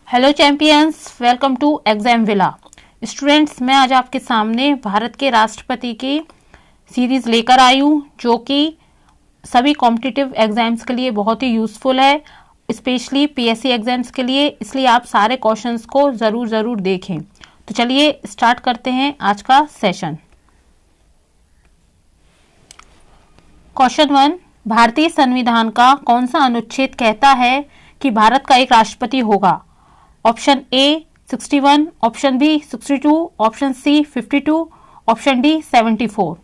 Hello champions, welcome to exam villa. Students, मैं आज आपके सामने भारत के राष्ट्रपति की सीरीज लेकर आई हूँ जो कि सभी कॉम्पिटिटिव एग्जाम्स के लिए बहुत ही यूजफुल है, स्पेशली पीएससी एग्जाम्स के लिए। इसलिए आप सारे क्वेश्चंस को ज़रूर देखें। तो चलिए स्टार्ट करते हैं आज का सेशन। क्वेश्चन 1, भारतीय संविधान का कौन सा अनुच्छेद कहता है कि भारत का एक राष्ट्रपति होगा? Option A 61, option B 62, option C 52, option D 74।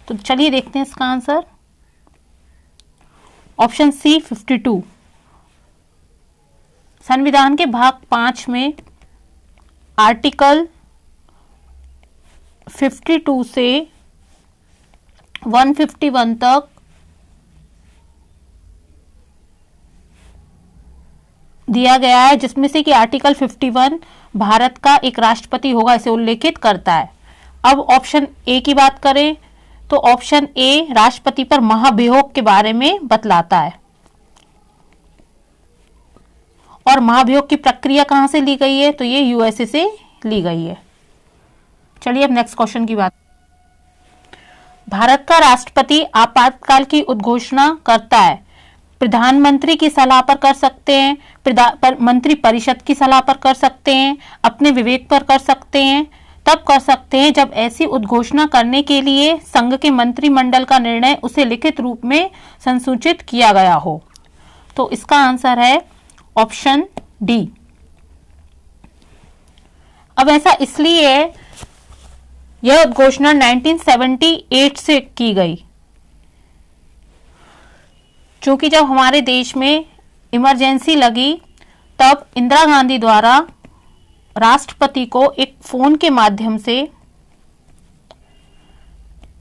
तो चलिए देखते हैं इसका आंसर। Option C 52। संविधान के भाग 5 में आर्टिकल 52 से 151 तक दिया गया है, जिसमें से कि आर्टिकल 51 भारत का एक राष्ट्रपति होगा इसे उल्लेखित करता है। अब ऑप्शन ए की बात करें तो ऑप्शन ए राष्ट्रपति पर महाभियोग के बारे में बतलाता है। और महाभियोग की प्रक्रिया कहां से ली गई है? तो ये यूएसए से ली गई है। चलिए अब नेक्स्ट क्वेश्चन की बात। भारत का राष्ट्रपति आपातकाल की उद्घोषणा करता है। प्रधानमंत्री की सलाह पर कर सकते हैं, मंत्री परिषद की सलाह पर कर सकते हैं, अपने विवेक पर कर सकते हैं, तब कर सकते हैं जब ऐसी उद्घोषणा करने के लिए संघ के मंत्रिमंडल का निर्णय उसे लिखित रूप में संसूचित किया गया हो। तो इसका आंसर है ऑप्शन डी। अब ऐसा इसलिए है, यह उद्घोषणा 1978 से की गई, क्योंकि जब हमारे देश में इमरजेंसी लगी तब इंदिरा गांधी द्वारा राष्ट्रपति को एक फोन के माध्यम से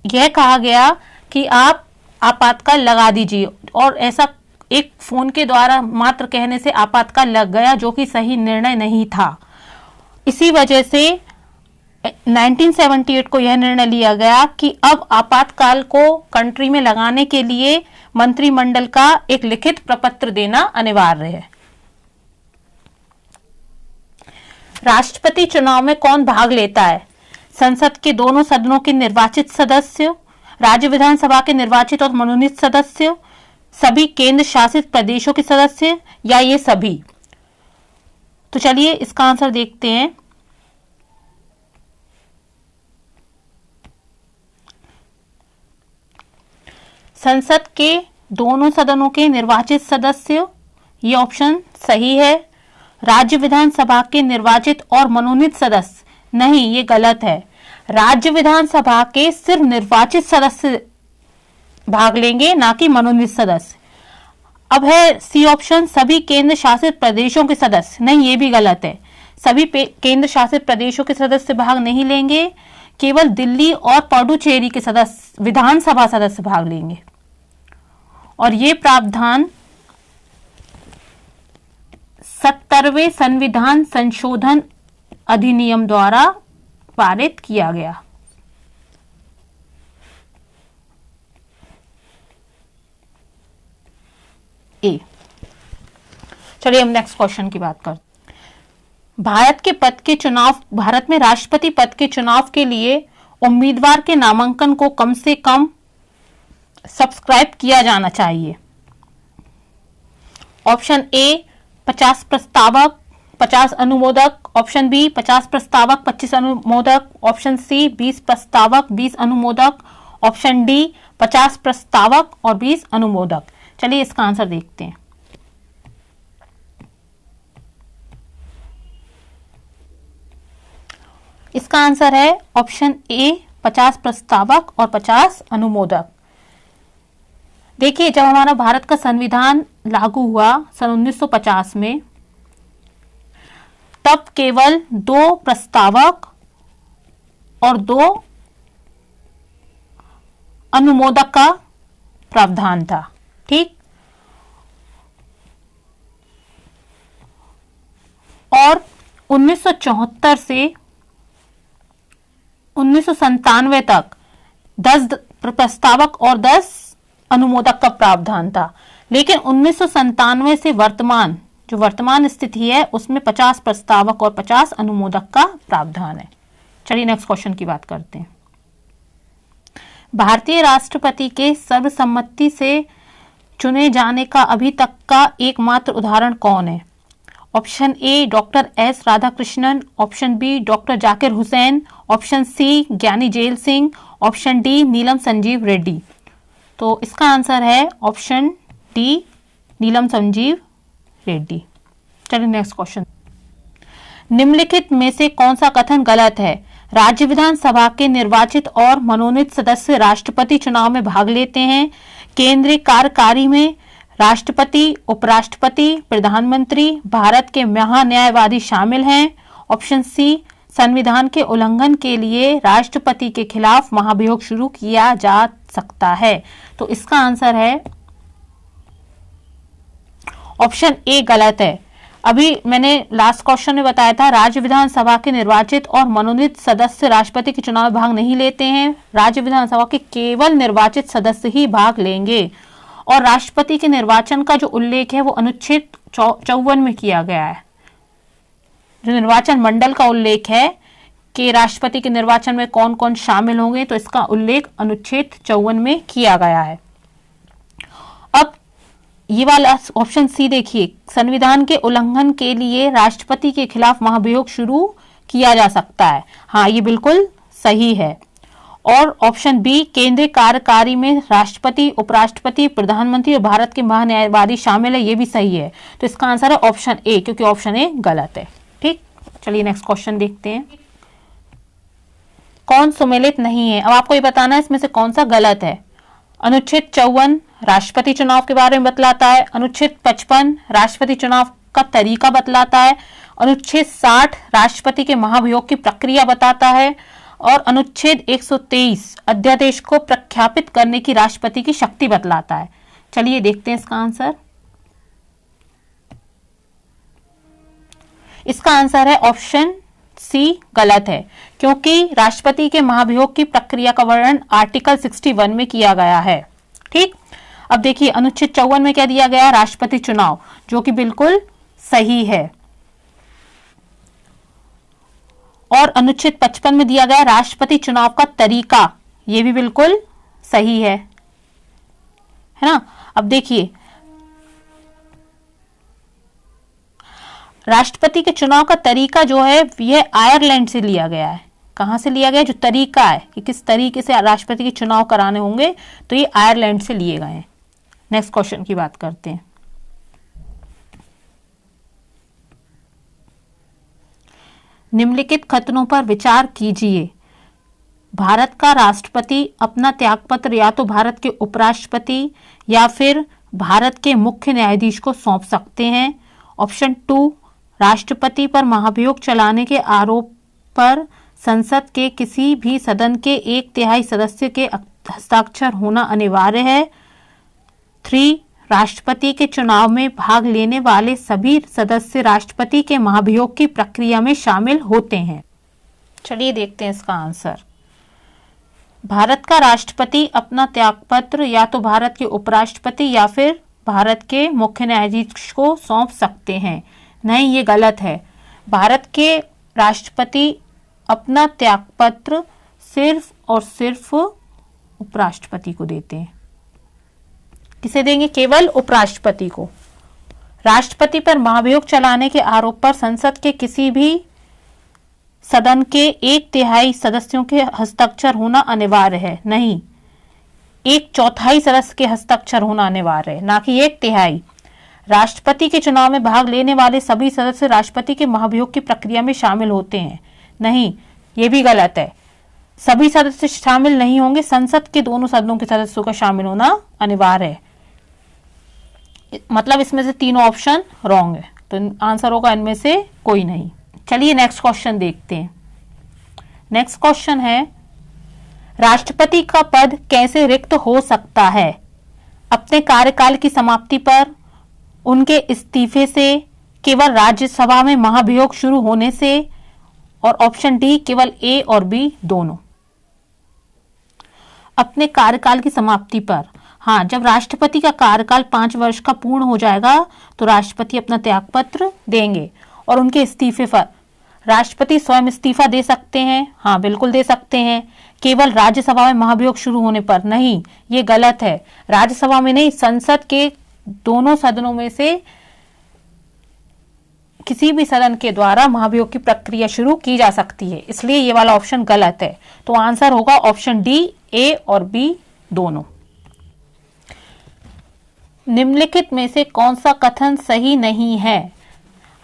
यह कहा गया कि आप आपातकाल लगा दीजिए, और ऐसा एक फोन के द्वारा मात्र कहने से आपातकाल लग गया, जो कि सही निर्णय नहीं था। इसी वजह से 1978 को यह निर्णय लिया गया कि अब आपातकाल को कंट्री में लगाने के लिए मंत्रिमंडल का एक लिखित प्रपत्र देना अनिवार्य है। राष्ट्रपति चुनाव में कौन भाग लेता है? संसद के दोनों सदनों के निर्वाचित सदस्य, राज्य विधानसभा के निर्वाचित और मनोनीत सदस्य, सभी केंद्र शासित प्रदेशों के सदस्य, या ये सभी? तो चलिए इसका आंसर देखते हैं। संसद के दोनों सदनों के निर्वाचित सदस्य, ये ऑप्शन सही है। राज्य विधानसभा के निर्वाचित और मनोनीत सदस्य, नहीं, ये गलत है। राज्य विधानसभा के सिर्फ निर्वाचित सदस्य भाग लेंगे, ना कि मनोनीत सदस्य। अब है सी ऑप्शन, सभी केंद्र शासित प्रदेशों के सदस्य, नहीं, ये भी गलत है। सभी केंद्र शासित प्रदेशों के सदस्य भाग नहीं लेंगे, केवल दिल्ली और पुडुचेरी के सदस्य, विधानसभा सदस्य भाग लेंगे। और ये प्रावधान 70वें संविधान संशोधन अधिनियम द्वारा पारित किया गया। ए। चलिए हम नेक्स्ट क्वेश्चन की बात करते। भारत में राष्ट्रपति पद के चुनाव के लिए उम्मीदवार के नामांकन को कम से कम सब्सक्राइब किया जाना चाहिए। ऑप्शन ए 50 प्रस्तावक 50 अनुमोदक, ऑप्शन बी 50 प्रस्तावक 25 अनुमोदक, ऑप्शन सी 20 प्रस्तावक 20 अनुमोदक, ऑप्शन डी 50 प्रस्तावक और 20 अनुमोदक। चलिए इसका आंसर देखते हैं। इसका आंसर है ऑप्शन ए 50 प्रस्तावक और 50 अनुमोदक। देखिए, जब हमारा भारत का संविधान लागू हुआ सन 1950 में, तब केवल 2 प्रस्तावक और 2 अनुमोदक का प्रावधान था। ठीक, और 1974 से 1997 तक 10 प्रस्तावक और 10 अनुमोदक का प्रावधान था। लेकिन 1997 से वर्तमान जो वर्तमान स्थिति है उसमें 50 प्रस्तावक और 50 अनुमोदक का प्रावधान है। चलिए नेक्स्ट क्वेश्चन की बात करते हैं। भारतीय राष्ट्रपति के सर्वसम्मति से चुने जाने का अभी तक का एकमात्र उदाहरण कौन है? Option A doctor S Radhakrishnan, option B doctor Zakir Hussain, option C Giani Zail Singh, option D Neelam Sanjiva Reddy. तो इसका आंसर है ऑप्शन डी नीलम संजीव रेड्डी। चलिए नेक्स्ट क्वेश्चन। निम्नलिखित में से कौन सा कथन गलत है? राज्य विधानसभा के निर्वाचित और मनोनीत सदस्य राष्ट्रपति चुनाव में भाग लेते हैं। केंद्रीय कार्यकारी में राष्ट्रपति, उपराष्ट्रपति, प्रधानमंत्री, भारत के महान्यायवादी शामिल हैं। ऑप्शन सी संविधान के उल्लंघन के लिए राष्ट्रपति के खिलाफ महाभियोग शुरू किया जा सकता है। तो इसका आंसर है ऑप्शन ए गलत है। अभी मैंने लास्ट क्वेश्चन में बताया था राज्य विधानसभा के निर्वाचित और मनोनीत सदस्य राष्ट्रपति के चुनाव में भाग नहीं लेते हैं। राज्य विधानसभा के केवल निर्वाचित सदस्य ही भाग लेंगे। और राष्ट्रपति के निर्वाचन का जो उल्लेख है वो अनुच्छेद 54 में किया गया है। जो निर्वाचन मंडल का उल्लेख है कि राष्ट्रपति के निर्वाचन में कौन कौन शामिल होंगे, तो इसका उल्लेख अनुच्छेद 54 में किया गया है। अब ये वाला ऑप्शन सी देखिए, संविधान के उल्लंघन के लिए राष्ट्रपति के खिलाफ महाभियोग शुरू किया जा सकता है। हाँ, ये बिल्कुल सही है। और ऑप्शन बी केंद्रीय कार्यकारी में राष्ट्रपति, उपराष्ट्रपति, प्रधानमंत्री और भारत के महान्यायवादी शामिल है, ये भी सही है। तो इसका आंसर है ऑप्शन ए, क्योंकि ऑप्शन ए गलत है। ठीक, चलिए नेक्स्ट क्वेश्चन देखते हैं। कौन सुमेलित नहीं है? अब आपको ये बताना है इसमें से कौन सा गलत है। अनुच्छेद 54 राष्ट्रपति चुनाव के बारे में बतलाता है। अनुच्छेद 55 राष्ट्रपति चुनाव का तरीका बतलाता है। अनुच्छेद 60 राष्ट्रपति के महाभियोग की प्रक्रिया बताता है। और अनुच्छेद 123 अध्यादेश को प्रख्यापित करने की राष्ट्रपति की शक्ति बतलाता है। चलिए देखते हैं इसका आंसर। इसका आंसर है ऑप्शन सी गलत है, क्योंकि राष्ट्रपति के महाभियोग की प्रक्रिया का वर्णन आर्टिकल 61 में किया गया है। ठीक, अब देखिए अनुच्छेद 54 में क्या दिया गया? राष्ट्रपति चुनाव, जो कि बिल्कुल सही है। और अनुच्छेद 55 में दिया गया राष्ट्रपति चुनाव का तरीका, यह भी बिल्कुल सही है ना। अब देखिए राष्ट्रपति के चुनाव का तरीका जो है यह आयरलैंड से लिया गया है। कहां से लिया गया? जो तरीका है कि किस तरीके से राष्ट्रपति के चुनाव कराने होंगे, तो ये आयरलैंड से लिए गए हैं। नेक्स्ट क्वेश्चन की बात करते हैं। निम्नलिखित कथनों पर विचार कीजिए। भारत का राष्ट्रपति अपना त्यागपत्र या तो भारत के उपराष्ट्रपति या फिर भारत के मुख्य न्यायाधीश को सौंप सकते हैं। ऑप्शन 2 राष्ट्रपति पर महाभियोग चलाने के आरोप पर संसद के किसी भी सदन के 1/3 सदस्य के हस्ताक्षर होना अनिवार्य है। 3 राष्ट्रपति के चुनाव में भाग लेने वाले सभी सदस्य राष्ट्रपति के महाभियोग की प्रक्रिया में शामिल होते हैं। चलिए देखते हैं इसका आंसर। भारत का राष्ट्रपति अपना त्यागपत्र या तो भारत के उपराष्ट्रपति या फिर भारत के मुख्य न्यायाधीश को सौंप सकते हैं। नहीं, ये गलत है। भारत के राष्ट्रपति अपना त्यागपत्र सिर्फ और सिर्फ उपराष्ट्रपति को देते हैं। किसे देंगे? केवल उपराष्ट्रपति को। राष्ट्रपति पर महाभियोग चलाने के आरोप पर संसद के किसी भी सदन के 1/3 सदस्यों के हस्ताक्षर होना अनिवार्य है। नहीं, 1/4 सदस्य के हस्ताक्षर होना अनिवार्य है, ना कि 1/3। राष्ट्रपति के चुनाव में भाग लेने वाले सभी सदस्य राष्ट्रपति के महाभियोग की प्रक्रिया में शामिल होते हैं। नहीं, ये भी गलत है। सभी सदस्य शामिल नहीं होंगे, संसद के दोनों सदनों के सदस्यों का शामिल होना अनिवार्य है। मतलब इसमें से तीनों ऑप्शन रॉन्ग है, तो आंसर होगा इनमें से कोई नहीं। चलिए नेक्स्ट क्वेश्चन देखते हैं। नेक्स्ट क्वेश्चन है, राष्ट्रपति का पद कैसे रिक्त हो सकता है? अपने कार्यकाल की समाप्ति पर, उनके इस्तीफे से, केवल राज्यसभा में महाभियोग शुरू होने से, और ऑप्शन डी केवल ए और बी दोनों। अपने कार्यकाल की समाप्ति पर, हाँ, जब राष्ट्रपति का कार्यकाल 5 वर्ष का पूर्ण हो जाएगा तो राष्ट्रपति अपना त्यागपत्र देंगे और उनके इस्तीफे पर राष्ट्रपति स्वयं इस्तीफा दे सकते हैं। हाँ, बिल्कुल दे सकते हैं, केवल राज्यसभा में महाभियोग शुरू होने पर। नहीं, ये गलत है। राज्यसभा में नहीं, संसद के दोनों सदनों में से किसी भी सदन के द्वारा महाभियोग की प्रक्रिया शुरू की जा सकती है, इसलिए ये वाला ऑप्शन गलत है। तो आंसर होगा ऑप्शन डी, ए और बी दोनों। निम्नलिखित में से कौन सा कथन सही नहीं है?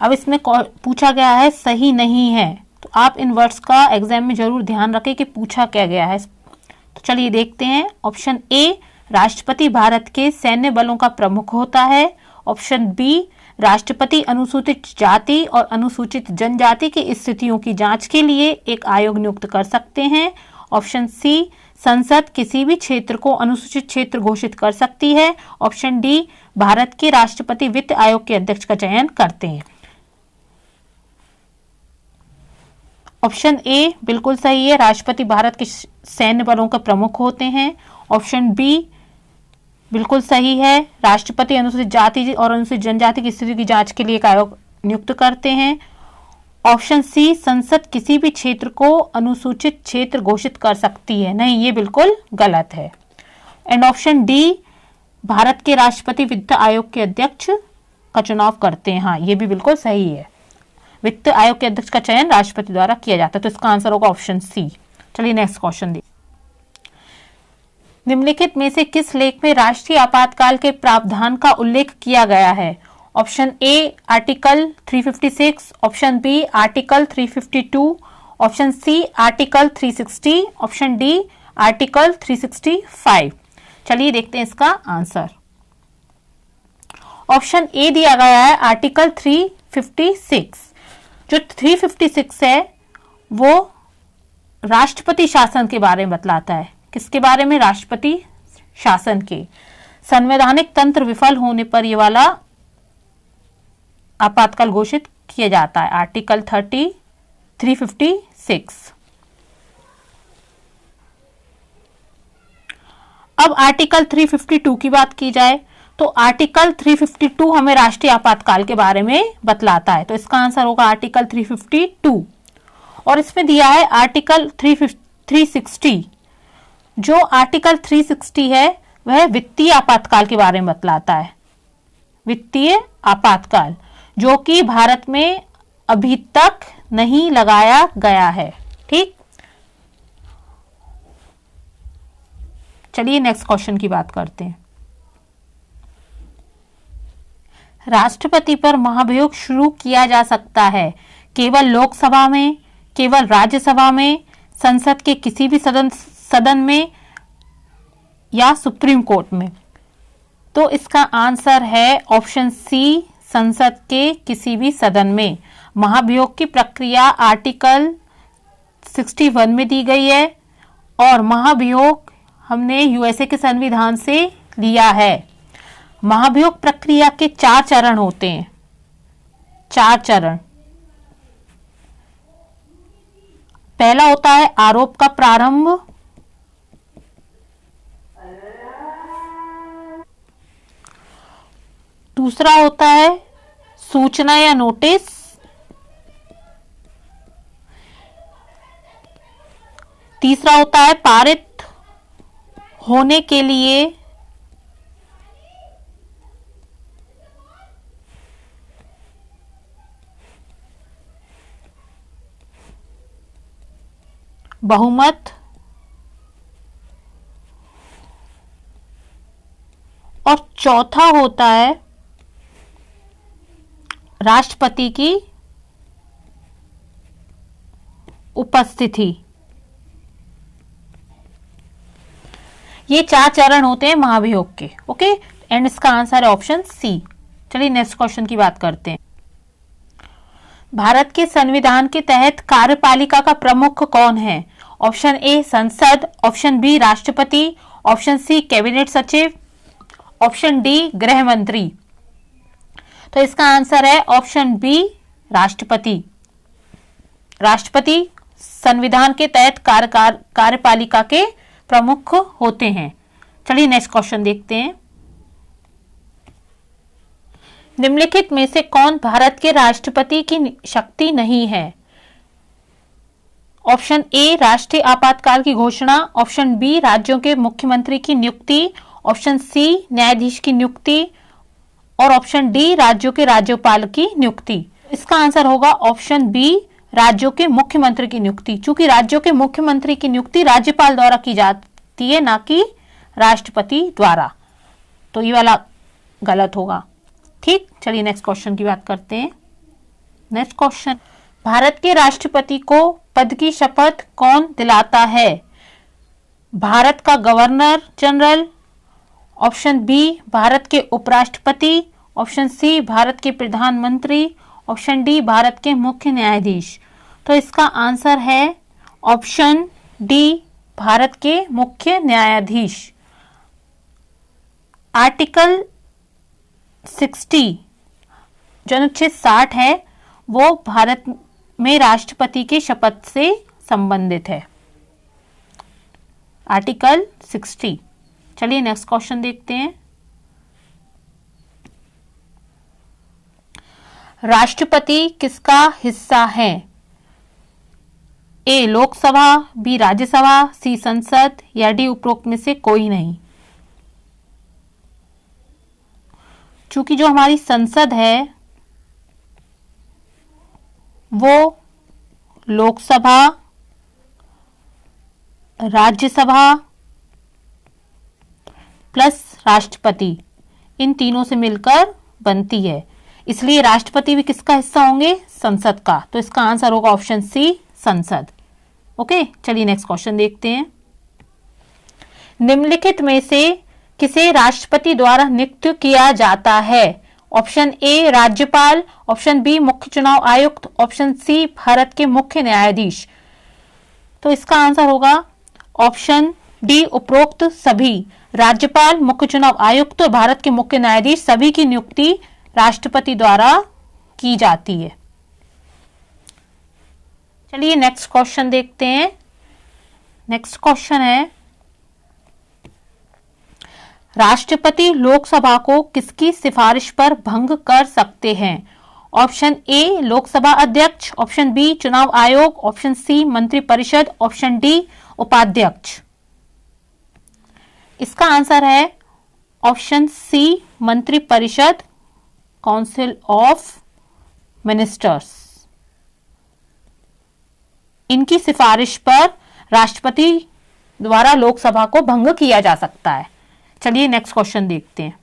अब इसमें पूछा गया है सही नहीं है, तो आप इन वर्ड्स का एग्जाम में जरूर ध्यान रखें कि पूछा क्या गया है। तो चलिए देखते हैं। ऑप्शन ए, राष्ट्रपति भारत के सैन्य बलों का प्रमुख होता है। ऑप्शन बी, राष्ट्रपति अनुसूचित जाति और अनुसूचित जनजाति की स्थितियों की जांच के लिए एक आयोग नियुक्त कर सकते हैं। ऑप्शन सी, संसद किसी भी क्षेत्र को अनुसूचित क्षेत्र घोषित कर सकती है। ऑप्शन डी, भारत के राष्ट्रपति वित्त आयोग के अध्यक्ष का चयन करते हैं। ऑप्शन ए बिल्कुल सही है, राष्ट्रपति भारत के सैन्य बलों के प्रमुख होते हैं। ऑप्शन बी बिल्कुल सही है, राष्ट्रपति अनुसूचित जाति और अनुसूचित जनजाति की स्थिति की जांच के लिए एक आयोग नियुक्त करते हैं। ऑप्शन सी, संसद किसी भी क्षेत्र को अनुसूचित क्षेत्र घोषित कर सकती है। नहीं, ये बिल्कुल गलत है। एंड ऑप्शन डी, भारत के राष्ट्रपति वित्त आयोग के अध्यक्ष का चुनाव करते हैं। हाँ, ये भी बिल्कुल सही है, वित्त आयोग के अध्यक्ष का चयन राष्ट्रपति द्वारा किया जाता है। तो इसका आंसर होगा ऑप्शन सी। चलिए नेक्स्ट क्वेश्चन देखिए। निम्नलिखित में से किस लेख में राष्ट्रीय आपातकाल के प्रावधान का उल्लेख किया गया है? Option A, article 356, option B, article 352, option C, article 360, option D, article 365। चलिए देखते हैं इसका आंसर। ऑप्शन ए दिया गया है आर्टिकल 356। जो 356 है वो राष्ट्रपति शासन के बारे में बतलाता है। किसके बारे में? राष्ट्रपति शासन के। संवैधानिक तंत्र विफल होने पर ये वाला आपातकाल घोषित किया जाता है, आर्टिकल 356। अब आर्टिकल 352 की बात की जाए तो आर्टिकल 352 हमें राष्ट्रीय आपातकाल के बारे में बतलाता है, तो इसका आंसर होगा आर्टिकल 352। और इसमें दिया है आर्टिकल 360। जो आर्टिकल 360 है वह वित्तीय आपातकाल के बारे में बतलाता है, वित्तीय आपातकाल, जो कि भारत में अभी तक नहीं लगाया गया है। ठीक, चलिए नेक्स्ट क्वेश्चन की बात करते हैं। राष्ट्रपति पर महाभियोग शुरू किया जा सकता है केवल लोकसभा में, केवल राज्यसभा में, संसद के किसी भी सदन में या सुप्रीम कोर्ट में। तो इसका आंसर है ऑप्शन सी, संसद के किसी भी सदन में। महाभियोग की प्रक्रिया आर्टिकल 61 में दी गई है और महाभियोग हमने यूएसए के संविधान से लिया है। महाभियोग प्रक्रिया के 4 चरण होते हैं, 4 चरण। पहला होता है आरोप का प्रारंभ, दूसरा होता है सूचना या नोटिस, तीसरा होता है पारित होने के लिए बहुमत, और चौथा होता है राष्ट्रपति की उपस्थिति। ये 4 चरण होते हैं महाभियोग के। ओके, एंड इसका आंसर है ऑप्शन सी। चलिए नेक्स्ट क्वेश्चन की बात करते हैं। भारत के संविधान के तहत कार्यपालिका का प्रमुख कौन है? ऑप्शन ए संसद, ऑप्शन बी राष्ट्रपति, ऑप्शन सी कैबिनेट सचिव, ऑप्शन डी गृह मंत्री। तो इसका आंसर है ऑप्शन बी राष्ट्रपति। राष्ट्रपति संविधान के तहत कार्यपालिका के प्रमुख होते हैं। चलिए नेक्स्ट क्वेश्चन देखते हैं। निम्नलिखित में से कौन भारत के राष्ट्रपति की शक्ति नहीं है? ऑप्शन ए राष्ट्रीय आपातकाल की घोषणा, ऑप्शन बी राज्यों के मुख्यमंत्री की नियुक्ति, ऑप्शन सी न्यायाधीश की नियुक्ति और ऑप्शन डी राज्यों के राज्यपाल की नियुक्ति। इसका आंसर होगा ऑप्शन बी राज्यों के मुख्यमंत्री की नियुक्ति। चूंकि राज्यों के मुख्यमंत्री की नियुक्ति राज्यपाल द्वारा की जाती है, ना कि राष्ट्रपति द्वारा, तो ये वाला गलत होगा। ठीक, चलिए नेक्स्ट क्वेश्चन की बात करते हैं। नेक्स्ट क्वेश्चन, भारत के राष्ट्रपति को पद की शपथ कौन दिलाता है? भारत का governor general, option B Bharat के उपराष्ट्रपति, ऑप्शन सी भारत के प्रधानमंत्री, ऑप्शन डी भारत के मुख्य न्यायाधीश। तो इसका आंसर है ऑप्शन डी भारत के मुख्य न्यायाधीश। आर्टिकल 60 जो अनुच्छेद 60 है वो भारत में राष्ट्रपति के शपथ से संबंधित है। आर्टिकल 60। चलिए नेक्स्ट क्वेश्चन देखते हैं। राष्ट्रपति किसका हिस्सा है? ए लोकसभा, बी राज्यसभा, सी संसद या डी उपरोक्त में से कोई नहीं। चूंकि जो हमारी संसद है वो लोकसभा, राज्यसभा प्लस राष्ट्रपति इन तीनों से मिलकर बनती है, इसलिए राष्ट्रपति भी किसका हिस्सा होंगे? संसद का। तो इसका आंसर होगा ऑप्शन सी संसद। ओके, चलिए नेक्स्ट क्वेश्चन देखते हैं। निम्नलिखित में से किसे राष्ट्रपति द्वारा नियुक्त किया जाता है? ऑप्शन ए राज्यपाल, ऑप्शन बी मुख्य चुनाव आयुक्त, ऑप्शन सी भारत के मुख्य न्यायाधीश। तो इसका आंसर होगा ऑप्शन डी उपरोक्त सभी। राज्यपाल, मुख्य चुनाव आयुक्त और भारत के मुख्य न्यायाधीश सभी की नियुक्ति राष्ट्रपति द्वारा की जाती है। चलिए नेक्स्ट क्वेश्चन देखते हैं। नेक्स्ट क्वेश्चन है, राष्ट्रपति लोकसभा को किसकी सिफारिश पर भंग कर सकते हैं? ऑप्शन ए लोकसभा अध्यक्ष, ऑप्शन बी चुनाव आयोग, ऑप्शन सी मंत्रिपरिषद, ऑप्शन डी उपाध्यक्ष। इसका आंसर है ऑप्शन सी मंत्रिपरिषद, काउंसिल ऑफ मिनिस्टर्स। इनकी सिफारिश पर राष्ट्रपति द्वारा लोकसभा को भंग किया जा सकता है। चलिए नेक्स्ट क्वेश्चन देखते हैं।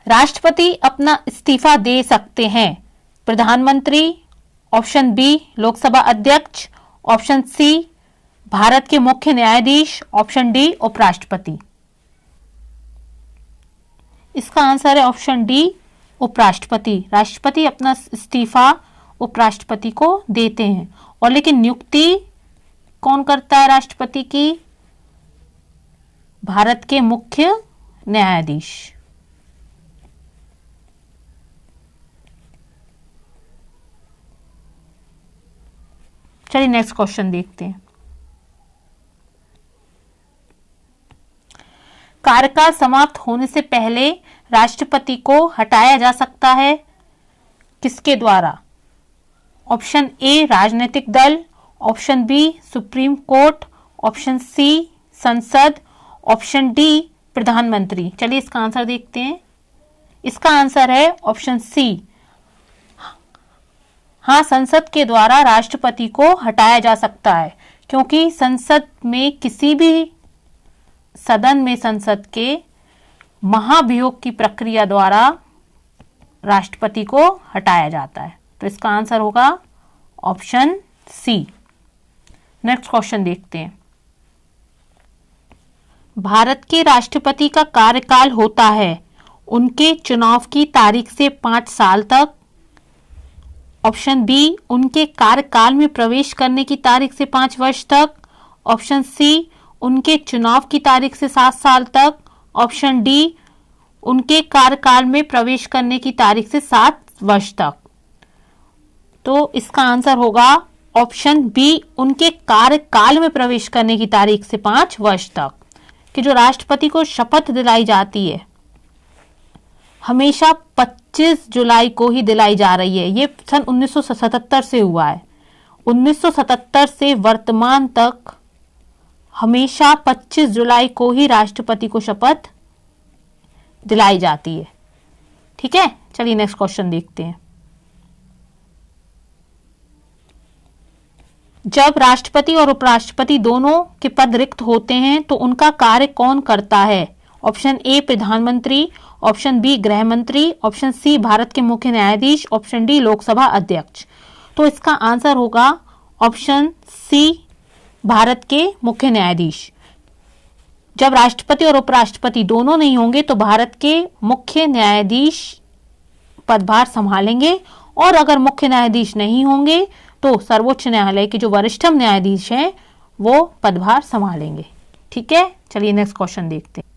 राष्ट्रपति अपना इस्तीफा दे सकते हैं? प्रधानमंत्री, ऑप्शन बी लोकसभा अध्यक्ष, ऑप्शन सी भारत के मुख्य न्यायाधीश, ऑप्शन डी उपराष्ट्रपति। इसका आंसर है ऑप्शन डी उपराष्ट्रपति। राष्ट्रपति अपना इस्तीफा उपराष्ट्रपति को देते हैं, और लेकिन नियुक्ति कौन करता है राष्ट्रपति की? भारत के मुख्य न्यायाधीश। चलिए नेक्स्ट क्वेश्चन देखते हैं। कार्यकाल समाप्त होने से पहले राष्ट्रपति को हटाया जा सकता है, किसके द्वारा? ऑप्शन ए राजनीतिक दल, option B supreme court, option C संसद, ऑप्शन डी प्रधानमंत्री। चलिए इसका आंसर देखते हैं। इसका आंसर है ऑप्शन सी। हाँ, संसद के द्वारा राष्ट्रपति को हटाया जा सकता है, क्योंकि संसद में किसी भी सदन में संसद के महाभियोग की प्रक्रिया द्वारा राष्ट्रपति को हटाया जाता है। तो इसका आंसर होगा ऑप्शन सी। नेक्स्ट क्वेश्चन देखते हैं। भारत के राष्ट्रपति का कार्यकाल होता है उनके चुनाव की तारीख से 5 साल तक, ऑप्शन बी उनके कार्यकाल में प्रवेश करने की तारीख से 5 वर्ष तक, ऑप्शन सी उनके चुनाव की तारीख से 7 साल तक, ऑप्शन डी उनके कार्यकाल में प्रवेश करने की तारीख से 7 वर्ष तक। तो इसका आंसर होगा ऑप्शन बी उनके कार्यकाल में प्रवेश करने की तारीख से 5 वर्ष तक। कि जो राष्ट्रपति को शपथ दिलाई जाती है हमेशा 25 जुलाई को ही दिलाई जा रही है। ये सन 1977 से हुआ है। 1977 से वर्तमान तक हमेशा 25 जुलाई को ही राष्ट्रपति को शपथ दिलाई जाती है। ठीक है, चलिए नेक्स्ट क्वेश्चन देखते हैं। जब राष्ट्रपति और उपराष्ट्रपति दोनों के पद रिक्त होते हैं तो उनका कार्य कौन करता है? ऑप्शन ए प्रधानमंत्री, ऑप्शन बी गृह मंत्री, ऑप्शन सी भारत के मुख्य न्यायाधीश, ऑप्शन डी लोकसभा अध्यक्ष। तो इसका आंसर होगा ऑप्शन सी भारत के मुख्य न्यायाधीश। जब राष्ट्रपति और उपराष्ट्रपति दोनों नहीं होंगे तो भारत के मुख्य न्यायाधीश पदभार संभालेंगे, और अगर मुख्य न्यायाधीश नहीं होंगे तो सर्वोच्च न्यायालय के जो वरिष्ठतम न्यायाधीश हैं वो पदभार संभालेंगे। ठीक है, चलिए नेक्स्ट क्वेश्चन देखते हैं।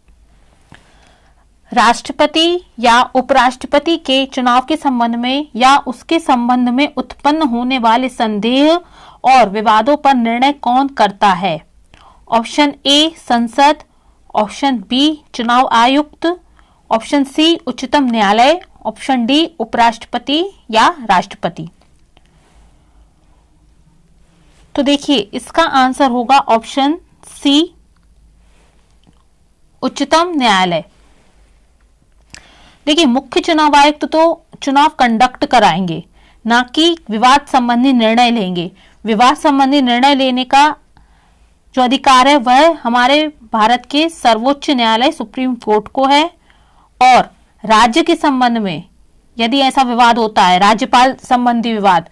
राष्ट्रपति या उपराष्ट्रपति के चुनाव के संबंध में या उसके संबंध में उत्पन्न होने वाले संदेह और विवादों पर निर्णय कौन करता है? ऑप्शन ए संसद, ऑप्शन बी चुनाव आयुक्त, ऑप्शन सी उच्चतम न्यायालय, ऑप्शन डी उपराष्ट्रपति या राष्ट्रपति। तो देखिए इसका आंसर होगा ऑप्शन सी उच्चतम न्यायालय। देखिए मुख्य चुनाव आयुक्त तो चुनाव कंडक्ट कराएंगे, ना कि विवाद संबंधी निर्णय लेंगे। विवाद संबंधी निर्णय लेने का जो अधिकार है वह हमारे भारत के सर्वोच्च न्यायालय सुप्रीम कोर्ट को है, और राज्य के संबंध में यदि ऐसा विवाद होता है राज्यपाल संबंधी विवाद,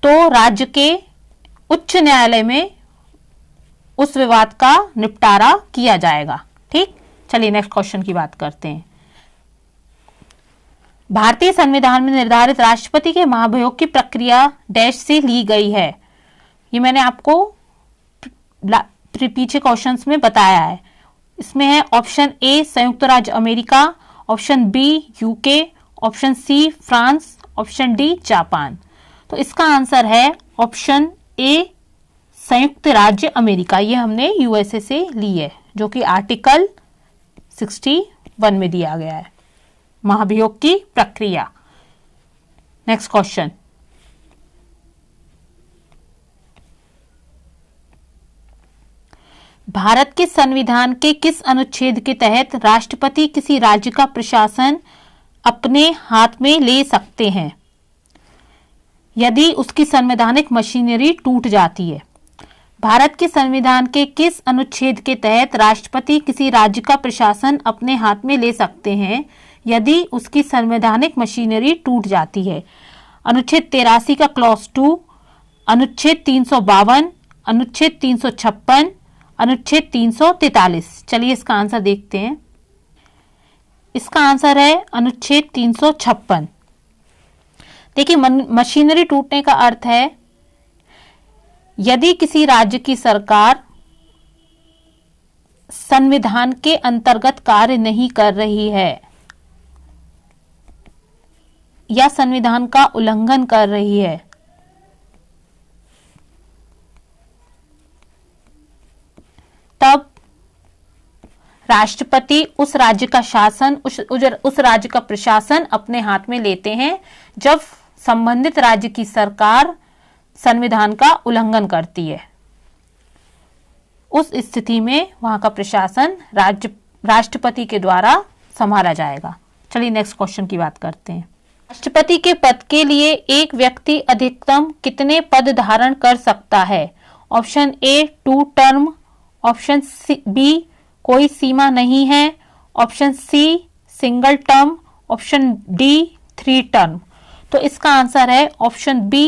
तो राज्य के उच्च न्यायालय में उस विवाद का निपटारा किया जाएगा। ठीक, चलिए नेक्स्ट क्वेश्चन की बात करते हैं। भारतीय संविधान में निर्धारित राष्ट्रपति के महाभियोग की प्रक्रिया डैश से ली गई है। ये मैंने आपको पीछे क्वेश्चंस में बताया है। इसमें है ऑप्शन ए संयुक्त राज्य America, option B UK, option C France, option D Japan. तो इसका आंसर है ऑप्शन ए संयुक्त राज्य अमेरिका। ये हमने यूएसए से ली है, जो कि आर्टिकल 61 में दिया गया है महाभियोग की प्रक्रिया। Next question. भारत के संविधान के किस अनुच्छेद के तहत राष्ट्रपति किसी राज्य का प्रशासन अपने हाथ में ले सकते हैं यदि उसकी संवैधानिक मशीनरी टूट जाती है? भारत के संविधान के किस अनुच्छेद के तहत राष्ट्रपति किसी राज्य का प्रशासन अपने हाथ में ले सकते हैं यदि उसकी संवैधानिक मशीनरी टूट जाती है? अनुच्छेद 83 का क्लॉज 2, अनुच्छेद 352, अनुच्छेद 356, अनुच्छेद 343। चलिए इसका आंसर देखते हैं। इसका आंसर है अनुच्छेद 356। देखिए मशीनरी टूटने का अर्थ है यदि किसी राज्य की सरकार संविधान के अंतर्गत कार्य नहीं कर रही है या संविधान का उल्लंघन कर रही है, तब राष्ट्रपति उस राज्य का शासन उस राज्य का प्रशासन अपने हाथ में लेते हैं जब संबंधित राज्य की सरकार संविधान का उल्लंघन करती है। उस स्थिति में वहां का प्रशासन राष्ट्रपति के द्वारा संभाला जाएगा। चलिए नेक्स्ट क्वेश्चन की बात करते हैं। राष्ट्रपति के पद के लिए एक व्यक्ति अधिकतम कितने पद धारण कर सकता है? Option A 2 term, option B कोई सीमा नहीं है, option C single term, option D 3 term. तो इसका आंसर है ऑप्शन बी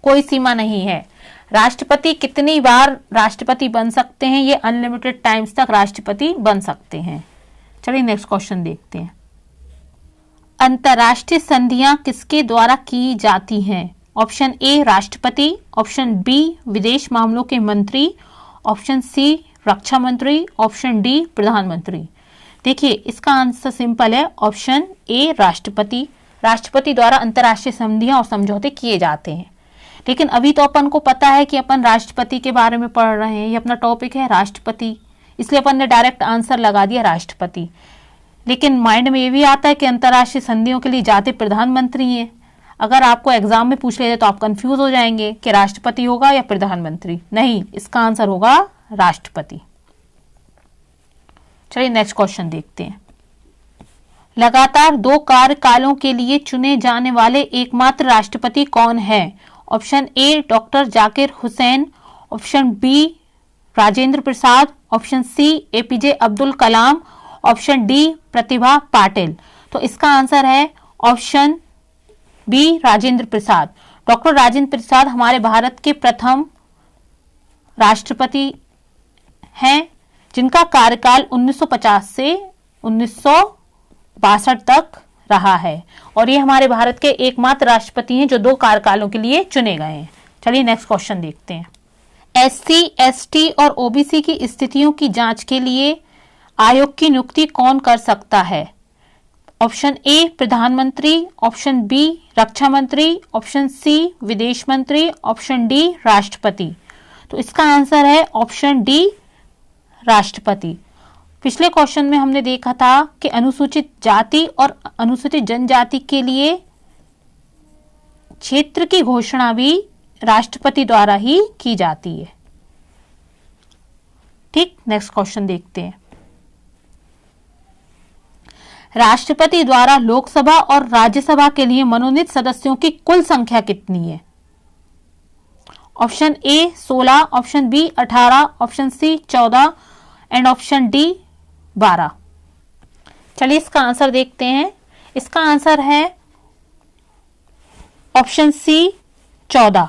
कोई सीमा नहीं है। राष्ट्रपति कितनी बार राष्ट्रपति बन सकते हैं? ये अनलिमिटेड टाइम्स तक राष्ट्रपति बन सकते हैं। चलिए नेक्स्ट क्वेश्चन देखते हैं। अंतर्राष्ट्रीय संधियां किसके द्वारा की जाती हैं? ऑप्शन ए राष्ट्रपति, ऑप्शन बी विदेश मामलों के मंत्री, ऑप्शन सी रक्षा मंत्री, ऑप्शन डी प्रधानमंत्री। देखिए इसका आंसर सिंपल है, ऑप्शन ए राष्ट्रपति। राष्ट्रपति द्वारा अंतर्राष्ट्रीय संधियां और समझौते किए जाते हैं। लेकिन अभी तो अपन को पता है कि अपन राष्ट्रपति के बारे में पढ़ रहे हैं, ये अपना टॉपिक है राष्ट्रपति, इसलिए अपन ने डायरेक्ट आंसर लगा दिया राष्ट्रपति। लेकिन माइंड में ये भी आता है कि अंतर्राष्ट्रीय संधियों के लिए जाते प्रधानमंत्री हैं। अगर आपको एग्जाम में पूछ लेते तो आप कंफ्यूज हो जाएंगे कि राष्ट्रपति होगा या प्रधानमंत्री। नहीं, इसका आंसर होगा राष्ट्रपति। चलिए नेक्स्ट क्वेश्चन देखते हैं। लगातार 2 कार्यकालों के लिए चुने जाने वाले एकमात्र राष्ट्रपति कौन है? Option A doctor Zakir Hussain, option B Rajendra Prasad, option C APJ Abdul Kalam, option D Pratibha Patil. तो इसका आंसर है option B Rajendra Prasad. Doctor Rajendra Prasad हमारे भारत के प्रथम राष्ट्रपति हैं, जिनका कार्यकाल 1950 से 1962 तक रहा है और ये हमारे भारत के एकमात्र राष्ट्रपति हैं जो 2 कार्यकालों के लिए चुने गए हैं। चलिए नेक्स्ट क्वेश्चन देखते हैं। एससी, एसटी और ओबीसी की स्थितियों की जांच के लिए आयोग की नियुक्ति कौन कर सकता है? ऑप्शन ए प्रधानमंत्री, ऑप्शन बी रक्षा मंत्री, ऑप्शन सी विदेश मंत्री, ऑप्शन डी राष्ट्रपति। तो इसका आंसर है ऑप्शन डी राष्ट्रपति। पिछले क्वेश्चन में हमने देखा था कि अनुसूचित जाति और अनुसूचित जनजाति के लिए क्षेत्र की घोषणा भी राष्ट्रपति द्वारा ही की जाती है। ठीक, नेक्स्ट क्वेश्चन देखते हैं। राष्ट्रपति द्वारा लोकसभा और राज्यसभा के लिए मनोनीत सदस्यों की कुल संख्या कितनी है? Option A 16, option B 18, option C 14 and option D 12। चलिए इसका आंसर देखते हैं। इसका आंसर है ऑप्शन सी 14,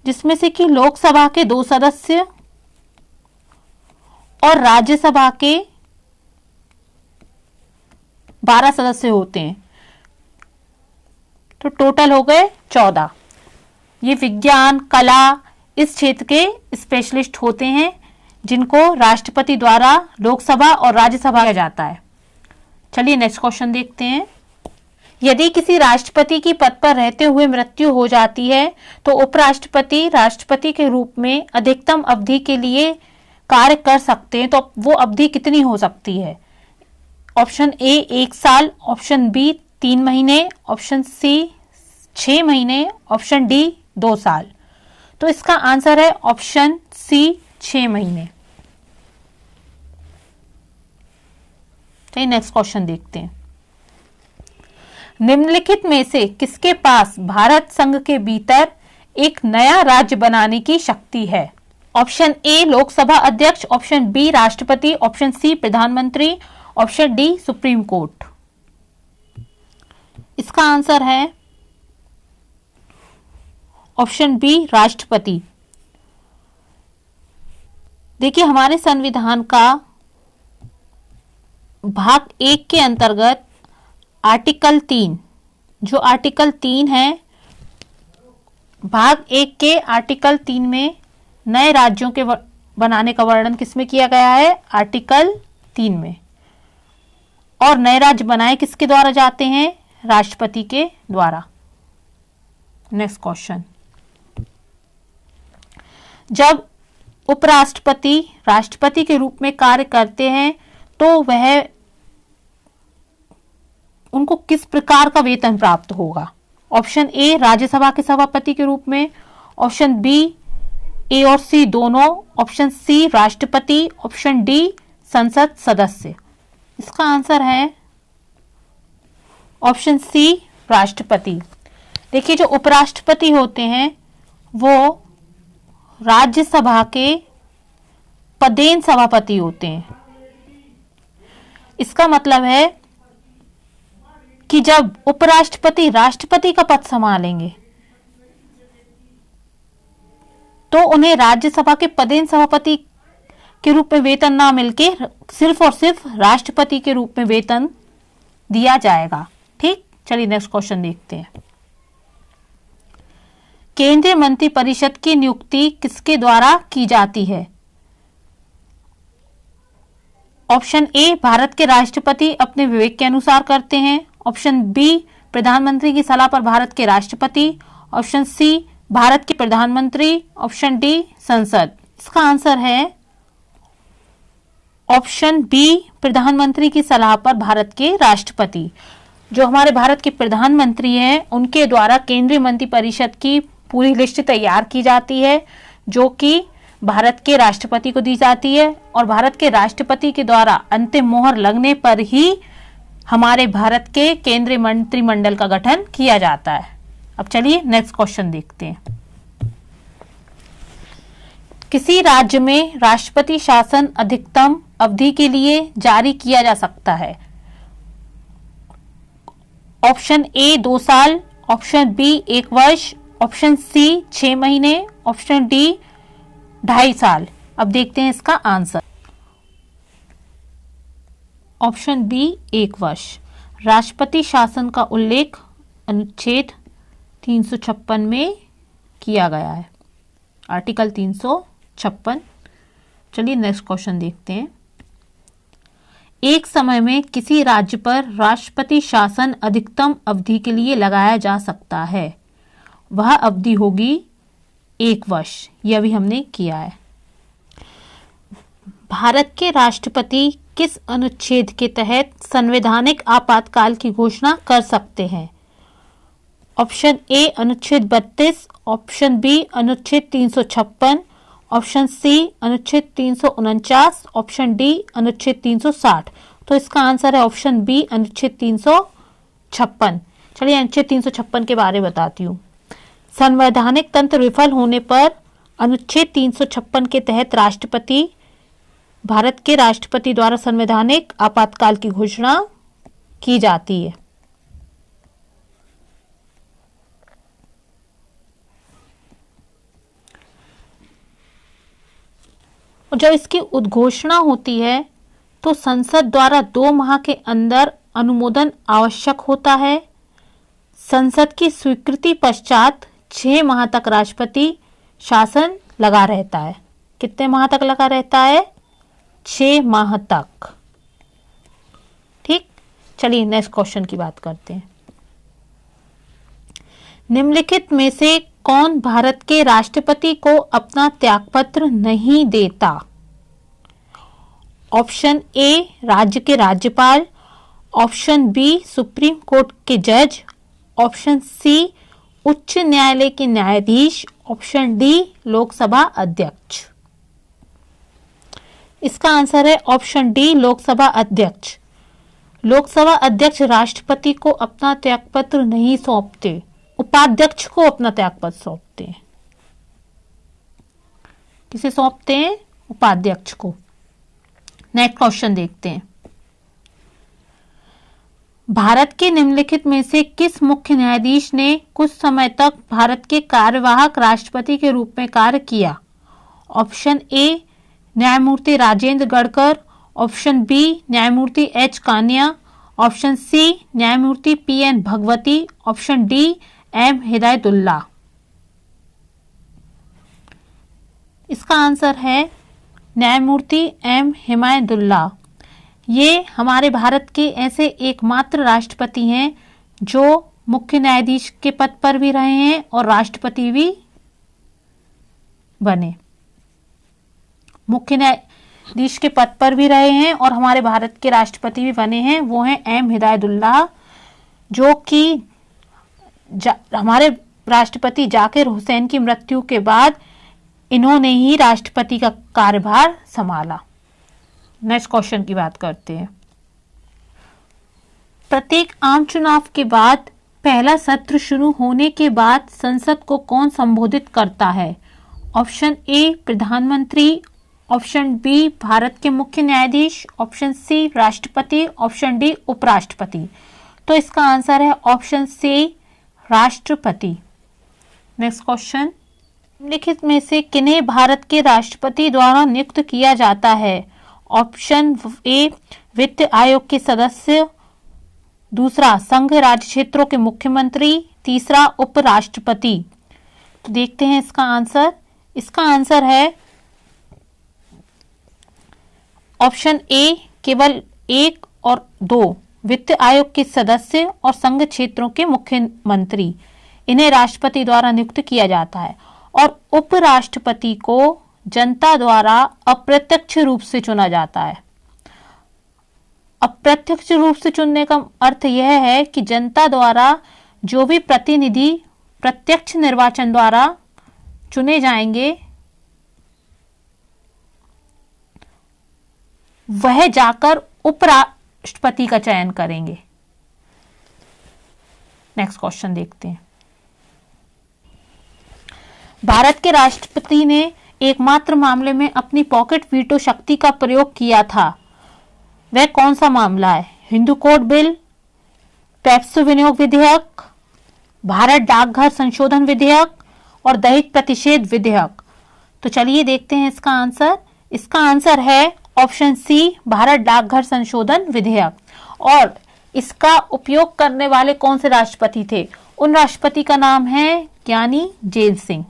जिसमें से कि लोकसभा के 2 सदस्य और राज्यसभा के 12 सदस्य होते हैं, तो टोटल हो गए 14। ये विज्ञान, कला, इस क्षेत्र के स्पेशलिस्ट होते हैं जिनको राष्ट्रपति द्वारा लोकसभा और राज्यसभा किया जाता है। चलिए नेक्स्ट क्वेश्चन देखते हैं। यदि किसी राष्ट्रपति की पद पर रहते हुए मृत्यु हो जाती है तो उपराष्ट्रपति राष्ट्रपति के रूप में अधिकतम अवधि के लिए कार्य कर सकते हैं, तो वो अवधि कितनी हो सकती है? ऑप्शन ए 1 साल, ऑप्शन बी 3 महीने, ऑप्शन सी 6 महीने, ऑप्शन डी 2 साल। तो इसका आंसर है ऑप्शन सी 6 महीने। चलिए नेक्स्ट क्वेश्चन देखते हैं। निम्नलिखित में से किसके पास भारत संघ के भीतर एक नया राज्य बनाने की शक्ति है? ऑप्शन ए लोकसभा अध्यक्ष, ऑप्शन बी राष्ट्रपति, ऑप्शन सी प्रधानमंत्री, ऑप्शन डी सुप्रीम कोर्ट। इसका आंसर है ऑप्शन बी राष्ट्रपति। देखिए हमारे संविधान का भाग 1 के अंतर्गत आर्टिकल 3, जो आर्टिकल 3 है, भाग 1 के आर्टिकल 3 में नए राज्यों के बनाने का वर्णन किसमें किया गया है? आर्टिकल 3 में। और नए राज्य बनाए किसके द्वारा जाते हैं? राष्ट्रपति के द्वारा। Next question. जब उपराष्ट्रपति राष्ट्रपति के रूप में कार्य करते हैं तो वह उनको किस प्रकार का वेतन प्राप्त होगा? ऑप्शन ए राज्यसभा के सभापति के रूप में, ऑप्शन बी ए और सी दोनों, ऑप्शन सी राष्ट्रपति, ऑप्शन डी संसद सदस्य। इसका आंसर है ऑप्शन सी राष्ट्रपति। देखिए जो उपराष्ट्रपति होते हैं वो राज्यसभा के पदेन सभापति होते हैं। इसका मतलब है कि जब उपराष्ट्रपति राष्ट्रपति का पद संभालेंगे तो उन्हें राज्यसभा के पदेन सभापति के रूप में वेतन ना मिलके सिर्फ और सिर्फ राष्ट्रपति के रूप में वेतन दिया जाएगा। ठीक, चलिए नेक्स्ट क्वेश्चन देखते हैं। केंद्रीय मंत्रिपरिषद की नियुक्ति किसके द्वारा की जाती है? ऑप्शन ए भारत के राष्ट्रपति अपने विवेक के अनुसार करते हैं, ऑप्शन बी प्रधानमंत्री की सलाह पर भारत के राष्ट्रपति, ऑप्शन सी भारत के प्रधानमंत्री, ऑप्शन डी संसद। इसका आंसर है ऑप्शन बी प्रधानमंत्री की सलाह पर भारत के राष्ट्रपति। जो हमारे भारत के प्रधानमंत्री हैं उनके द्वारा केंद्रीय मंत्रिपरिषद की पूरी लिस्ट तैयार की जाती है, जो कि भारत के राष्ट्रपति को दी जाती है, और भारत के राष्ट्रपति के द्वारा अंतिम मोहर लगने पर ही हमारे भारत के केंद्रीय मंत्रिमंडल का गठन किया जाता है। अब चलिए नेक्स्ट क्वेश्चन देखते हैं। किसी राज्य में राष्ट्रपति शासन अधिकतम अवधि के लिए जारी किया जा सकता है। ऑप्शन ए 2 साल, ऑप्शन बी 1 वर्ष, ऑप्शन सी 6 महीने, ऑप्शन डी 2.5 साल। अब देखते हैं इसका आंसर। ऑप्शन बी 1 वर्ष। राष्ट्रपति शासन का उल्लेख अनुच्छेद 356 में किया गया है, आर्टिकल 356। चलिए नेक्स्ट क्वेश्चन देखते हैं। एक समय में किसी राज्य पर राष्ट्रपति शासन अधिकतम अवधि के लिए लगाया जा सकता है। वह अवधि होगी 1 वर्ष। यह भी हमने किया है। भारत के राष्ट्रपति किस अनुच्छेद के तहत संवैधानिक आपातकाल की घोषणा कर सकते हैं। ऑप्शन ए अनुच्छेद 32, ऑप्शन बी अनुच्छेद 356, ऑप्शन सी अनुच्छेद 349, ऑप्शन डी अनुच्छेद 360। तो इसका आंसर है ऑप्शन बी अनुच्छेद 356। चलिए अनुच्छेद 356 के बारे में बताती हूँ। संवैधानिक तंत्र विफल होने पर अनुच्छेद 356 के तहत भारत के राष्ट्रपति द्वारा संवैधानिक आपातकाल की घोषणा की जाती है। और जब इसकी उद्घोषणा होती है तो संसद द्वारा 2 माह के अंदर अनुमोदन आवश्यक होता है। संसद की स्वीकृति पश्चात 6 माह तक राष्ट्रपति शासन लगा रहता है। कितने माह तक लगा रहता है? 6 माह तक। ठीक, चलिए नेक्स्ट क्वेश्चन की बात करते हैं। निम्नलिखित में से कौन भारत के राष्ट्रपति को अपना त्यागपत्र नहीं देता। ऑप्शन ए राज्य के राज्यपाल, ऑप्शन बी सुप्रीम कोर्ट के जज, ऑप्शन सी उच्च न्यायालय के न्यायाधीश, ऑप्शन डी लोकसभा अध्यक्ष। इसका आंसर है ऑप्शन डी लोकसभा अध्यक्ष। लोकसभा अध्यक्ष राष्ट्रपति को अपना त्यागपत्र नहीं सौंपते, उपाध्यक्ष को अपना त्यागपत्र सौंपते हैं। किसे सौंपते हैं? उपाध्यक्ष को। नेक्स्ट क्वेश्चन देखते हैं। भारत के निम्नलिखित में से किस मुख्य न्यायाधीश ने कुछ समय तक भारत के कार्यवाहक राष्ट्रपति के रूप में कार्य किया। ऑप्शन ए न्यायमूर्ति राजेंद्र गढ़कर, ऑप्शन बी न्यायमूर्ति एच कानिया, ऑप्शन सी न्यायमूर्ति PN Bhagwati, option D M Hidayatullah. इसका आंसर है न्यायमूर्ति एम हिदायतुल्लाह। ये हमारे भारत के ऐसे एकमात्र राष्ट्रपति हैं जो मुख्य न्यायाधीश के पद पर भी रहे हैं और राष्ट्रपति भी बने। मुख्य न्यायाधीश के पद पर भी रहे हैं और हमारे भारत के राष्ट्रपति भी बने हैं। वो हैं एम हिदायतुल्लाह, जो कि हमारे राष्ट्रपति जाकिर हुसैन की मृत्यु के बाद इन्होंने ही राष्ट्रपति का कार्यभार संभाला। नेक्स्ट क्वेश्चन की बात करते हैं। प्रत्येक आम चुनाव के बाद पहला सत्र शुरू होने के बाद संसद को कौन संबोधित करता है। ऑप्शन ए प्रधानमंत्री, ऑप्शन बी भारत के मुख्य न्यायाधीश, ऑप्शन सी राष्ट्रपति, ऑप्शन डी उपराष्ट्रपति। तो इसका आंसर है ऑप्शन सी राष्ट्रपति। Next question. निम्नलिखित में से किन्हें भारत के राष्ट्रपति द्वारा नियुक्त किया जाता है। ऑप्शन ए वित्त आयोग के सदस्य, दूसरा संघ राज्य क्षेत्रों के मुख्यमंत्री, तीसरा उपराष्ट्रपति। तो देखते हैं इसका आंसर। इसका आंसर है ऑप्शन ए केवल 1 और 2 वित्त आयोग के सदस्य और संघ क्षेत्रों के मुख्यमंत्री, इन्हें राष्ट्रपति द्वारा नियुक्त किया जाता है। और उपराष्ट्रपति को जनता द्वारा अप्रत्यक्ष रूप से चुना जाता है। अप्रत्यक्ष रूप से चुनने का अर्थ यह है कि जनता द्वारा जो भी प्रतिनिधि प्रत्यक्ष निर्वाचन द्वारा चुने जाएंगे वह जाकर उपराष्ट्रपति का चयन करेंगे। नेक्स्ट क्वेश्चन देखते हैं। भारत के राष्ट्रपति ने एकमात्र मामले में अपनी पॉकेट वीटो शक्ति का प्रयोग किया था, वह कौन सा मामला है? हिंदू कोड बिल, पेप्सो विनियोग विधेयक, भारत डाकघर संशोधन विधेयक और दहेज प्रतिषेध विधेयक। तो चलिए देखते हैं इसका आंसर। इसका आंसर है ऑप्शन सी, भारत डाकघर संशोधन विधेयक। और इसका उपयोग करने वाले कौन से राष्ट्रपति थे? उन राष्ट्रपति का नाम है ज्ञानी जेल सिंह।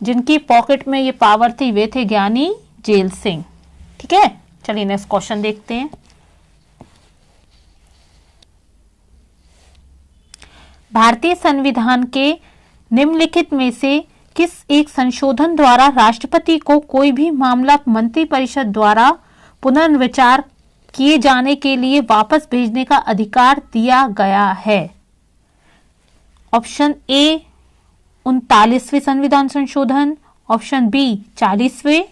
जिनकी पॉकेट में ये पावर थी वे थे ज्ञानी जेल सिंह। ठीक है, चलिए नेक्स्ट क्वेश्चन देखते हैं। भारतीय संविधान के निम्नलिखित में से किस एक संशोधन द्वारा राष्ट्रपति को कोई भी मामला मंत्रिपरिषद द्वारा पुनर्विचार किए जाने के लिए वापस भेजने का अधिकार दिया गया है? ऑप्शन ए 39वें संविधान संशोधन, ऑप्शन बी 40वें,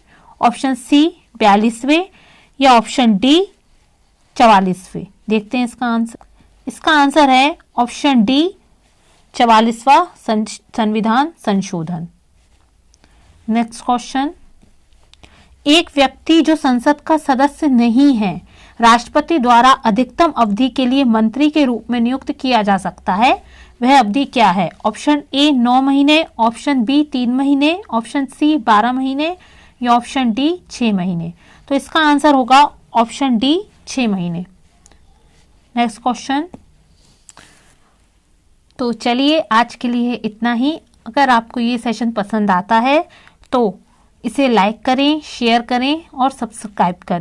ऑप्शन सी 42वें या ऑप्शन डी 44वें। देखते हैं इसका आंसर। इसका आंसर है ऑप्शन डी 44वां संविधान संशोधन। Next question. एक व्यक्ति जो संसद का सदस्य नहीं है राष्ट्रपति द्वारा अधिकतम अवधि के लिए मंत्री के रूप में नियुक्त किया जा सकता है, वह अवधि क्या है? ऑप्शन ए 9 महीने, ऑप्शन बी 3 महीने, ऑप्शन सी 12 महीने या ऑप्शन डी 6 महीने। तो इसका आंसर होगा ऑप्शन डी 6 महीने। Next question. तो चलिए आज के लिए इतना ही। अगर आपको ये सेशन पसंद आता है तो इसे लाइक करें, शेयर करें और सब्सक्राइब करें।